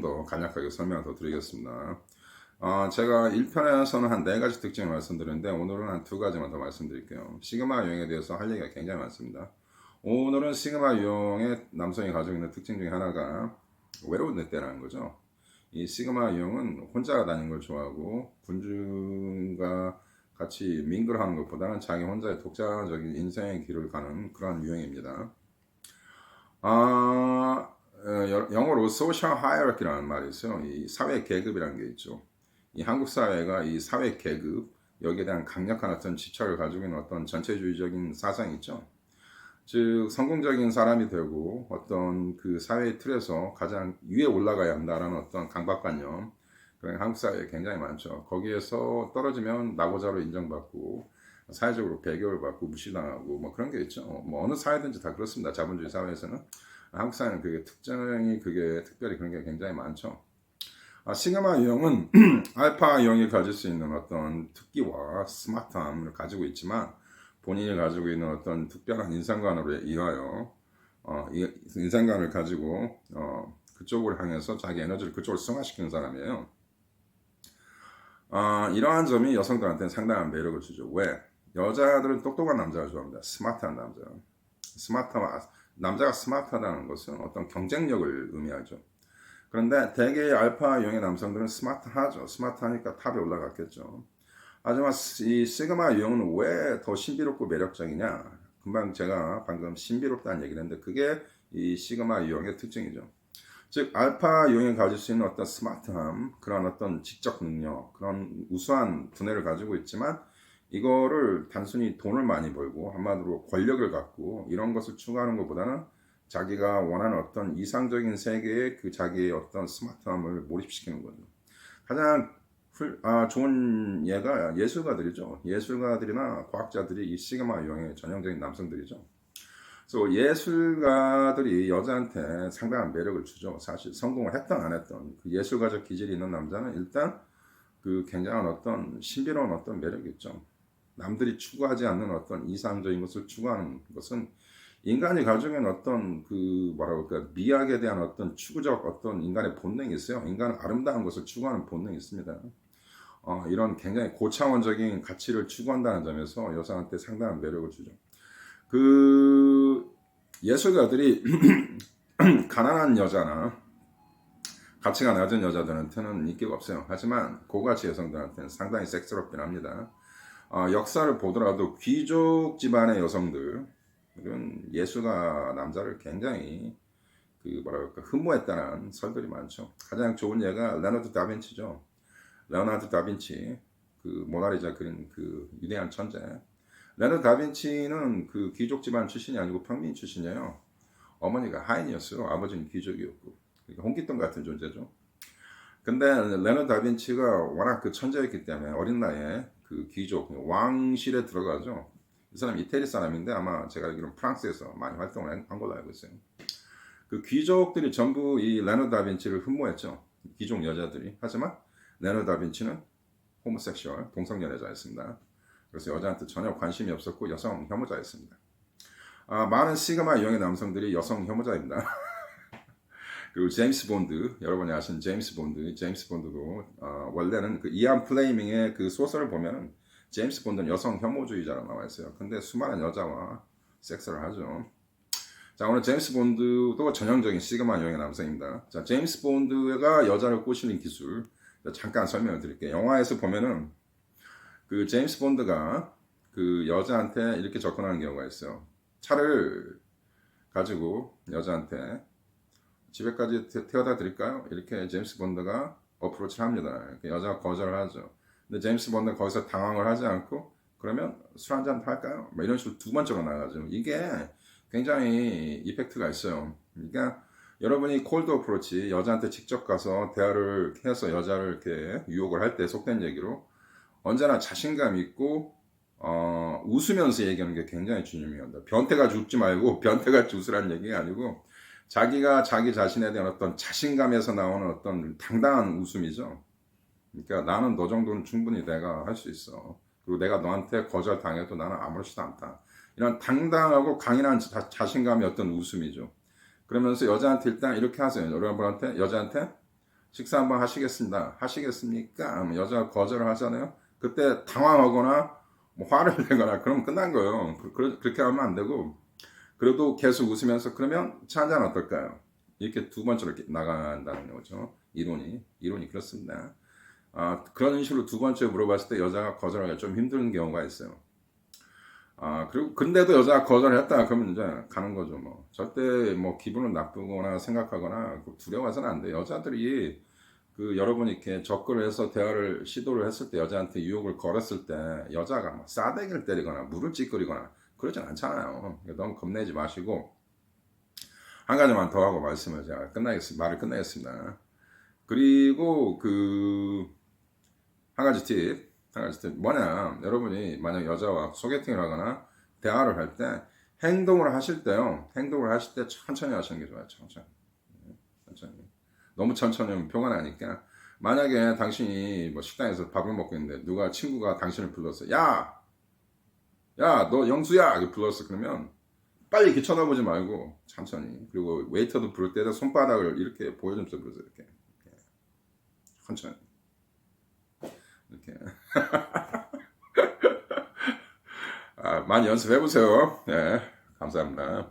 더 간략하게 설명을 더 드리겠습니다. 제가 1편에서는 한 4가지 특징을 말씀드렸는데 오늘은 한 2가지만 더 말씀드릴게요. 시그마 유형에 대해서 할 얘기가 굉장히 많습니다. 오늘은 시그마 유형의 남성이 가지고 있는 특징 중에 하나가 외로운 때라는 거죠. 이 시그마 유형은 혼자 다니는 걸 좋아하고 군중과 같이 밍글하는 것보다는 자기 혼자의 독자적인 인생의 길을 가는 그런 유형입니다. 영어로 social hierarchy라는 말이 있어요. 이 사회 계급이라는 게 있죠. 이 한국 사회가 이 사회 계급 여기에 대한 강력한 어떤 지철을 가지고 있는 어떤 전체주의적인 사상이 있죠. 즉 성공적인 사람이 되고 어떤 그 사회의 틀에서 가장 위에 올라가야 한다라는 어떤 강박관념 그런 한국 사회에 굉장히 많죠. 거기에서 떨어지면 낙오자로 인정받고 사회적으로 배격을 받고 무시당하고 뭐 그런 게 있죠. 뭐 어느 사회든지 다 그렇습니다. 자본주의 사회에서는 한국 사회는 그게 특징이 그게 특별히 그런 게 굉장히 많죠. 시그마 유형은 알파 유형이 가질 수 있는 어떤 특기와 스마트함을 가지고 있지만 본인이 가지고 있는 어떤 특별한 인상관으로 인하여 인상관을 가지고 그쪽으로 향해서 자기 에너지를 그쪽으로 승화시키는 사람이에요. 이러한 점이 여성들한테는 상당한 매력을 주죠. 왜? 여자들은 똑똑한 남자를 좋아합니다. 스마트한 남자. 남자가 스마트하다는 것은 어떤 경쟁력을 의미하죠. 그런데 대개의 알파 유형의 남성들은 스마트하죠. 스마트하니까 탑에 올라갔겠죠. 하지만 이 시그마 유형은 왜 더 신비롭고 매력적이냐? 금방 제가 방금 신비롭다는 얘기를 했는데 그게 이 시그마 유형의 특징이죠. 즉 알파 유형이 가질 수 있는 어떤 스마트함, 그런 어떤 지적 능력, 그런 우수한 두뇌를 가지고 있지만 이거를 단순히 돈을 많이 벌고 한마디로 권력을 갖고 이런 것을 추구하는 것보다는 자기가 원하는 어떤 이상적인 세계에 그 자기의 어떤 스마트함을 몰입시키는 거죠. 가장 좋은 예가 예술가들이죠. 예술가들이나 과학자들이 이 시그마 유형의 전형적인 남성들이죠. 그래서 예술가들이 여자한테 상당한 매력을 주죠. 사실 성공을 했던 안 했던 그 예술가적 기질이 있는 남자는 일단 그 굉장한 어떤 신비로운 어떤 매력이 있죠. 남들이 추구하지 않는 어떤 이상적인 것을 추구하는 것은 인간이 가지고 있는 어떤 그 뭐라고 할까 미학에 대한 어떤 추구적 어떤 인간의 본능이 있어요. 인간은 아름다운 것을 추구하는 본능이 있습니다. 이런 굉장히 고차원적인 가치를 추구한다는 점에서 여성한테 상당한 매력을 주죠. 그 예술가들이 가난한 여자나 가치가 낮은 여자들한테는 인기가 없어요. 하지만 고가치 여성들한테는 상당히 섹스럽긴 합니다. 역사를 보더라도 귀족 집안의 여성들은 예술가 남자를 굉장히 그 뭐랄까 흠모했다는 설들이 많죠. 가장 좋은 예가 레오나르도 다빈치죠. 레오나르도 다빈치 그 모나리자 그린 그 위대한 천재. 레오나르도 다빈치는 그 귀족 집안 출신이 아니고 평민 출신이에요. 어머니가 하인이었어요. 아버지는 귀족이었고 그러니까 홍길동 같은 존재죠. 근데 레오나르도 다빈치가 워낙 그 천재였기 때문에 어린 나이에 그 귀족 왕실에 들어가죠. 이 사람 이태리 사람인데 아마 제가 알기로는 프랑스에서 많이 활동을 한 걸로 알고 있어요. 그 귀족들이 전부 이 레오나르도 다빈치를 흠모했죠. 귀족 여자들이. 하지만 레오나르도 다빈치는 호모섹슈얼 동성연애자였습니다. 그래서 여자한테 전혀 관심이 없었고 여성 혐오자였습니다. 많은 시그마 유형의 남성들이 여성 혐오자입니다. 그리고 제임스 본드, 여러분이 아시는 제임스 본드도 원래는 그 이안 플레이밍의 그 소설을 보면 제임스 본드는 여성 혐오주의자라고 나와 있어요. 근데 수많은 여자와 섹스를 하죠. 자, 오늘 제임스 본드도 전형적인 시그마 유형의 남성입니다. 자, 제임스 본드가 여자를 꼬시는 기술 잠깐 설명을 드릴게요. 영화에서 보면은 그 제임스 본드가 그 여자한테 이렇게 접근하는 경우가 있어요. 차를 가지고 여자한테 집에까지 태워다 드릴까요? 이렇게 제임스 본드가 어프로치를 합니다. 이렇게 여자가 거절을 하죠. 근데 제임스 본드는 거기서 당황을 하지 않고 그러면 술 한잔 할까요? 뭐 이런 식으로 두 번째로 나가죠. 이게 굉장히 이펙트가 있어요. 그러니까 여러분이 콜드 어프로치 여자한테 직접 가서 대화를 해서 여자를 이렇게 유혹을 할 때 속된 얘기로 언제나 자신감 있고 웃으면서 얘기하는 게 굉장히 중요합니다. 변태같이 웃지 말고 변태같이 웃으라는 얘기가 아니고 자기가 자기 자신에 대한 어떤 자신감에서 나오는 어떤 당당한 웃음이죠. 그러니까 나는 너 정도는 충분히 내가 할 수 있어. 그리고 내가 너한테 거절당해도 나는 아무렇지도 않다. 이런 당당하고 강인한 자신감의 어떤 웃음이죠. 그러면서 여자한테 일단 이렇게 하세요. 여러분한테 여자한테 식사 한번 하시겠습니다. 하시겠습니까? 하면 여자가 거절을 하잖아요. 그때 당황하거나 뭐 화를 내거나 그러면 끝난 거예요. 그렇게 하면 안 되고 그래도 계속 웃으면서 그러면 차 한잔 어떨까요? 이렇게 두 번째로 이렇게 나간다는 거죠. 이론이 그렇습니다. 그런 식으로 두 번째 물어봤을 때 여자가 거절하기가 좀 힘든 경우가 있어요. 그리고 근데도 여자가 거절했다 그러면 이제 가는 거죠. 뭐 절대 뭐 기분을 나쁘거나 생각하거나 두려워해서는 안 돼요. 여자들이 그 여러분이 이렇게 접근을 해서 대화를 시도를 했을 때 여자한테 유혹을 걸었을 때 여자가 막 싸대기를 때리거나 물을 찌끄리거나 그러진 않잖아요. 그러니까 너무 겁내지 마시고 한 가지만 더 하고 말을 끝내겠습니다. 그리고 그 한 가지 팁 뭐냐, 여러분이 만약 여자와 소개팅을 하거나 대화를 할 때 행동을 하실 때 천천히 하시는 게 좋아요. 천천히. 너무 천천히 하면 표가 나니까. 만약에 당신이 뭐 식당에서 밥을 먹고 있는데 친구가 당신을 불렀어. 너 영수야! 이렇게 불렀어. 그러면 빨리 이렇게 쳐다보지 말고 천천히. 그리고 웨이터도 부를 때도 손바닥을 이렇게 보여주면서 부르세요. 이렇게. 천천히. 이렇게. 많이 연습해 보세요. 네, 감사합니다.